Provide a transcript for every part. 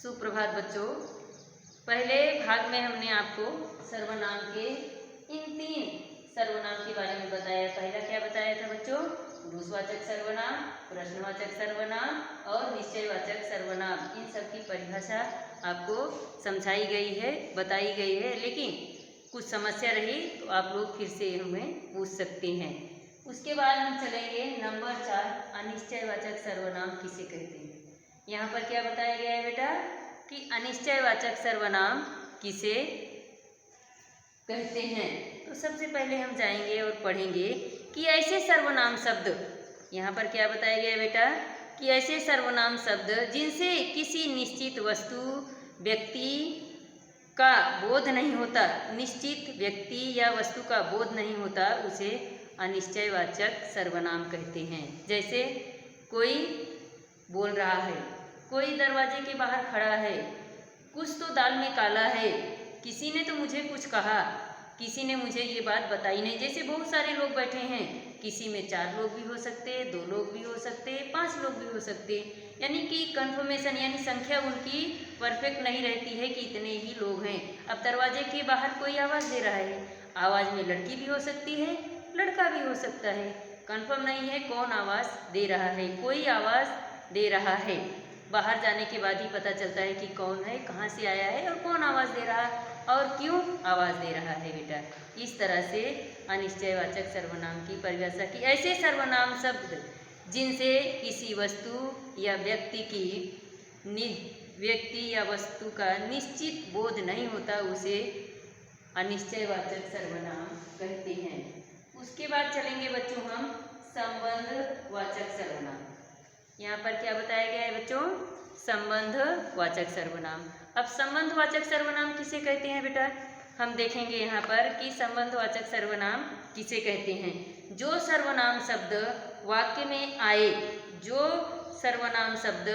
सुप्रभात बच्चों। पहले भाग में हमने आपको सर्वनाम के इन 3 सर्वनाम के बारे में बताया। पहला क्या बताया था बच्चों? पुरुषवाचक सर्वनाम, प्रश्नवाचक सर्वनाम और निश्चयवाचक सर्वनाम। इन सब की परिभाषा आपको समझाई गई है, बताई गई है, लेकिन कुछ समस्या रही तो आप लोग फिर से हमें पूछ सकते हैं। उसके बाद हम चलेंगे नंबर 4, अनिश्चयवाचक सर्वनाम किसे कहते हैं। यहाँ पर क्या बताया गया है बेटा कि अनिश्चयवाचक सर्वनाम किसे कहते हैं। तो सबसे पहले हम जाएंगे और पढ़ेंगे कि ऐसे सर्वनाम शब्द, यहाँ पर क्या बताया गया है बेटा कि ऐसे सर्वनाम शब्द जिनसे किसी निश्चित वस्तु व्यक्ति का बोध नहीं होता, निश्चित व्यक्ति या वस्तु का बोध नहीं होता, उसे अनिश्चयवाचक सर्वनाम कहते हैं। जैसे कोई बोल रहा है, कोई दरवाजे के बाहर खड़ा है, कुछ तो दाल में काला है, किसी ने तो मुझे कुछ कहा, किसी ने मुझे ये बात बताई नहीं। जैसे बहुत सारे लोग बैठे हैं, किसी में 4 लोग भी हो सकते, 2 लोग भी हो सकते, 5 लोग भी हो सकते, यानी कि कंफर्मेशन यानी संख्या उनकी परफेक्ट नहीं रहती है कि इतने ही लोग हैं। अब दरवाजे के बाहर कोई आवाज़ दे रहा है, आवाज़ में लड़की भी हो सकती है, लड़का भी हो सकता है, कंफर्म नहीं है कौन आवाज़ दे रहा है। कोई आवाज़ दे रहा है, बाहर जाने के बाद ही पता चलता है कि कौन है, कहाँ से आया है और कौन आवाज़ दे रहा है और क्यों आवाज़ दे रहा है बेटा। इस तरह से अनिश्चयवाचक सर्वनाम की परिभाषा की। ऐसे सर्वनाम शब्द जिनसे किसी वस्तु या व्यक्ति या वस्तु का निश्चित बोध नहीं होता, उसे अनिश्चयवाचक सर्वनाम कहते हैं। उसके बाद चलेंगे बच्चों हम संबंधवाचक सर्वनाम। यहाँ पर क्या बताया गया है बच्चों? संबंधवाचक सर्वनाम। अब संबंधवाचक सर्वनाम किसे कहते हैं बेटा? हम देखेंगे यहाँ पर कि संबंधवाचक सर्वनाम किसे कहते हैं। जो सर्वनाम शब्द वाक्य में आए, जो सर्वनाम शब्द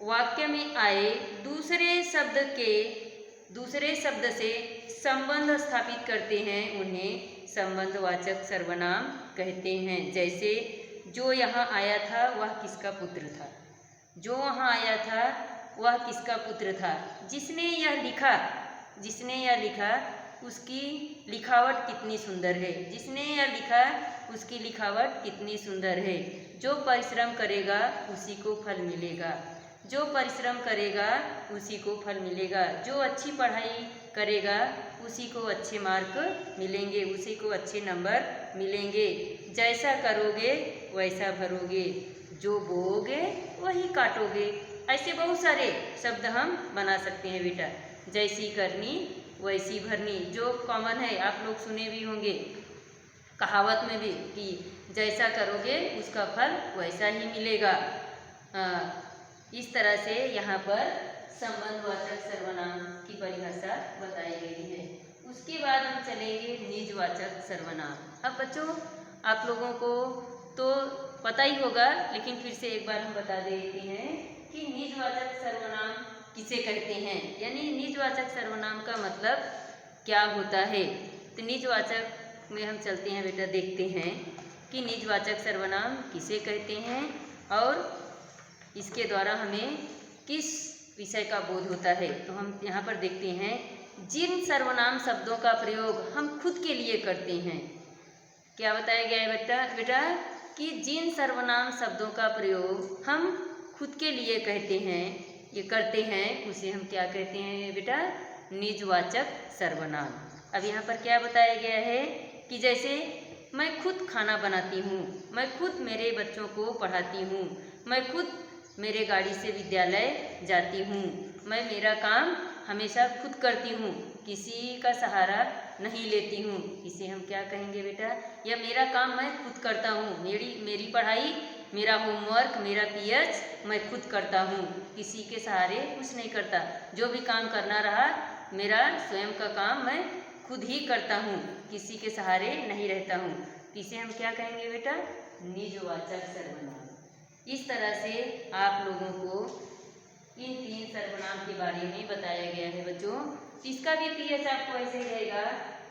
वाक्य में आए, दूसरे शब्द से संबंध स्थापित करते हैं, उन्हें संबंधवाचक सर्वनाम कहते हैं। जैसे जो यहाँ आया था वह किसका पुत्र था, जो वहाँ आया था वह किसका पुत्र था। जिसने यह लिखा उसकी लिखावट कितनी सुंदर है, जिसने यह लिखा उसकी लिखावट कितनी सुंदर है। जो परिश्रम करेगा उसी को फल मिलेगा, जो परिश्रम करेगा उसी को फल मिलेगा। जो अच्छी पढ़ाई करेगा उसी को अच्छे मार्क मिलेंगे, उसी को अच्छे नंबर मिलेंगे। जैसा करोगे वैसा भरोगे, जो बोओगे वही काटोगे। ऐसे बहुत सारे शब्द हम बना सकते हैं बेटा। जैसी करनी वैसी भरनी, जो कॉमन है, आप लोग सुने भी होंगे कहावत में भी कि जैसा करोगे उसका फल वैसा ही मिलेगा। इस तरह से यहाँ पर संबंधवाचक सर्वनाम की परिभाषा बताई गई है। उसके बाद हम चलेंगे निजवाचक सर्वनाम। अब बच्चों आप लोगों को तो पता ही होगा, लेकिन फिर से एक बार हम बता देते हैं कि निजवाचक सर्वनाम किसे कहते हैं, यानी निजवाचक सर्वनाम का मतलब क्या होता है। तो निजवाचक में हम चलते हैं बेटा, देखते हैं कि निजवाचक सर्वनाम किसे कहते हैं और इसके द्वारा हमें किस विषय का बोध होता है। तो हम यहाँ पर देखते हैं जिन सर्वनाम शब्दों का प्रयोग हम खुद के लिए करते हैं। क्या बताया गया है बेटा कि जिन सर्वनाम शब्दों का प्रयोग हम खुद के लिए करते हैं, उसे हम क्या कहते हैं बेटा? निजवाचक सर्वनाम। अब यहाँ पर क्या बताया गया है कि जैसे मैं खुद खाना बनाती हूँ, मैं खुद मेरे बच्चों को पढ़ाती हूँ, मैं खुद मेरे गाड़ी से विद्यालय जाती हूँ, मैं मेरा काम हमेशा खुद करती हूँ, किसी का सहारा नहीं लेती हूँ। इसे हम क्या कहेंगे बेटा? या मेरा काम मैं खुद करता हूँ, मेरी पढ़ाई, मेरा होमवर्क, मेरा पीएच मैं खुद करता हूँ, किसी के सहारे कुछ नहीं करता। जो भी काम करना रहा, मेरा स्वयं का काम मैं खुद ही करता हूँ, किसी के सहारे नहीं रहता हूँ। इसे हम क्या कहेंगे बेटा? निजवाचक सर्वनाम। इस तरह से आप लोगों को इन 3 सर्वनाम के बारे में बताया गया है बच्चों। इसका भी पीएच आपको ऐसे रहेगा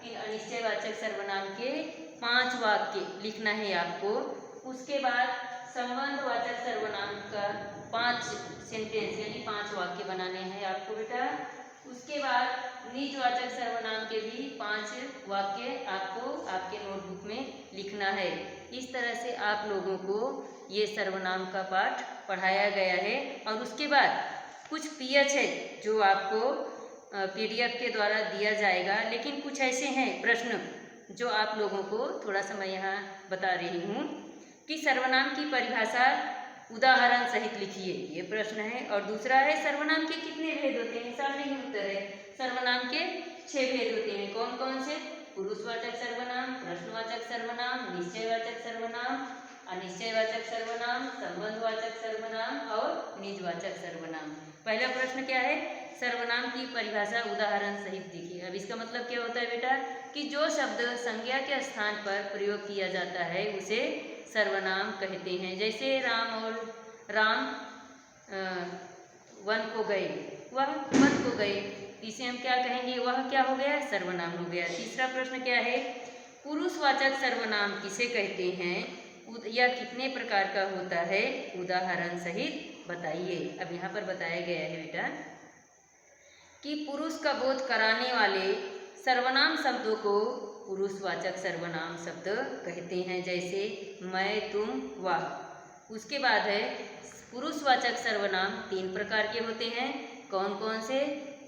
कि अनिश्चयवाचक सर्वनाम के 5 वाक्य लिखना है आपको। उसके बाद संबंधवाचक सर्वनाम का 5 सेंटेंस यानी 5 वाक्य बनाने हैं आपको बेटा। उसके बाद निजवाचक सर्वनाम के भी 5 वाक्य आपको आपके नोटबुक में लिखना है। इस तरह से आप लोगों को ये सर्वनाम का पाठ पढ़ाया गया है। और उसके बाद कुछ पीएच है जो आपको पीडीएफ के द्वारा दिया जाएगा, लेकिन कुछ ऐसे हैं प्रश्न जो आप लोगों को थोड़ा सा मैं यहाँ बता रही हूँ कि सर्वनाम की परिभाषा उदाहरण सहित लिखिए, ये प्रश्न है। और दूसरा है सर्वनाम के कितने भेद होते हैं, सामने ही उत्तर है। सर्वनाम के 6 भेद होते हैं। कौन कौन से? पुरुषवाचक सर्वनाम, प्रश्नवाचक सर्वनाम, निश्चयवाचक सर्वनाम, अनिश्चयवाचक सर्वनाम, संबंधवाचक सर्वनाम और निजवाचक सर्वनाम। पहला प्रश्न क्या है? सर्वनाम की परिभाषा उदाहरण सहित देखिए। अब इसका मतलब क्या होता है बेटा कि जो शब्द संज्ञा के स्थान पर प्रयोग किया जाता है उसे सर्वनाम कहते हैं। जैसे राम वन को गए, वह वन को गए, इसे हम क्या कहेंगे? वह क्या हो गया? सर्वनाम हो गया। तीसरा प्रश्न क्या है? पुरुषवाचक सर्वनाम किसे कहते हैं? यह कितने प्रकार का होता है? उदाहरण सहित बताइए। अब यहाँ पर बताया गया है बेटा कि पुरुष का बोध कराने वाले सर्वनाम शब्दों को पुरुषवाचक सर्वनाम शब्द कहते हैं, जैसे मैं, तुम, वह। उसके बाद है पुरुषवाचक सर्वनाम 3 प्रकार के होते हैं। कौन कौन से?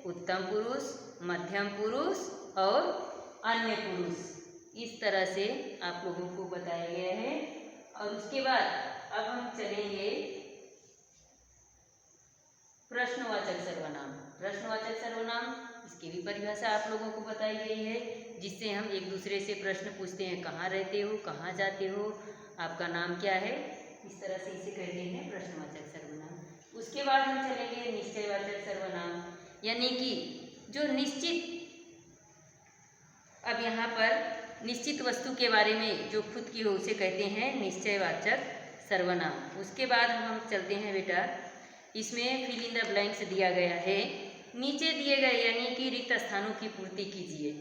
उत्तम पुरुष, मध्यम पुरुष और अन्य पुरुष। इस तरह से आप लोगों को बताया गया है। और उसके बाद अब हम चलेंगे प्रश्नवाचक सर्वनाम। प्रश्नवाचक सर्वनाम, इसकी भी परिभाषा आप लोगों को बताई गई है, जिससे हम एक दूसरे से प्रश्न पूछते हैं, कहाँ रहते हो, कहाँ जाते हो, आपका नाम क्या है, इस तरह से इसे कहते हैं प्रश्नवाचक सर्वनाम। उसके बाद हम चलेंगे निश्चयवाचक सर्वनाम, यानी कि जो निश्चित, अब यहाँ पर निश्चित वस्तु के बारे में जो खुद की हो उसे कहते हैं निश्चयवाचक सर्वनाम। उसके बाद हम चलते हैं बेटा, इसमें फिल इन द ब्लैंक्स दिया गया है। नीचे दिए गए यानी कि रिक्त स्थानों की पूर्ति कीजिए।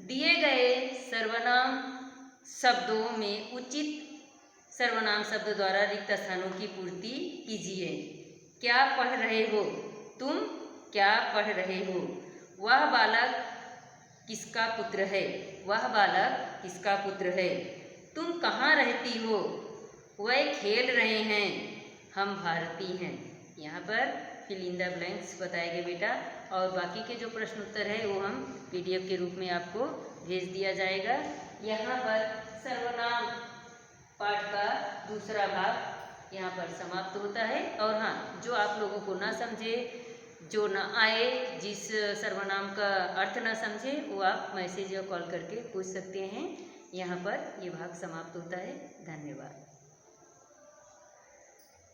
दिए गए सर्वनाम शब्दों में उचित सर्वनाम शब्द द्वारा रिक्त स्थानों की पूर्ति कीजिए। क्या पढ़ रहे हो? तुम क्या पढ़ रहे हो? वह बालक किसका पुत्र है? वह बालक किसका पुत्र है? तुम कहाँ रहती हो? वह खेल रहे हैं, हम भारतीय हैं। यहाँ पर फिल इन द ब्लैंक्स बताए गए बेटा। और बाकी के जो प्रश्न उत्तर है वो हम पीडीएफ के रूप में आपको भेज दिया जाएगा। यहाँ पर सर्वनाम पाठ का दूसरा भाग यहाँ पर समाप्त होता है। और हाँ, जो आप लोगों को ना समझे, जो ना आए, जिस सर्वनाम का अर्थ ना समझे, वो आप मैसेज या कॉल करके पूछ सकते हैं। यहाँ पर ये भाग समाप्त होता है। धन्यवाद।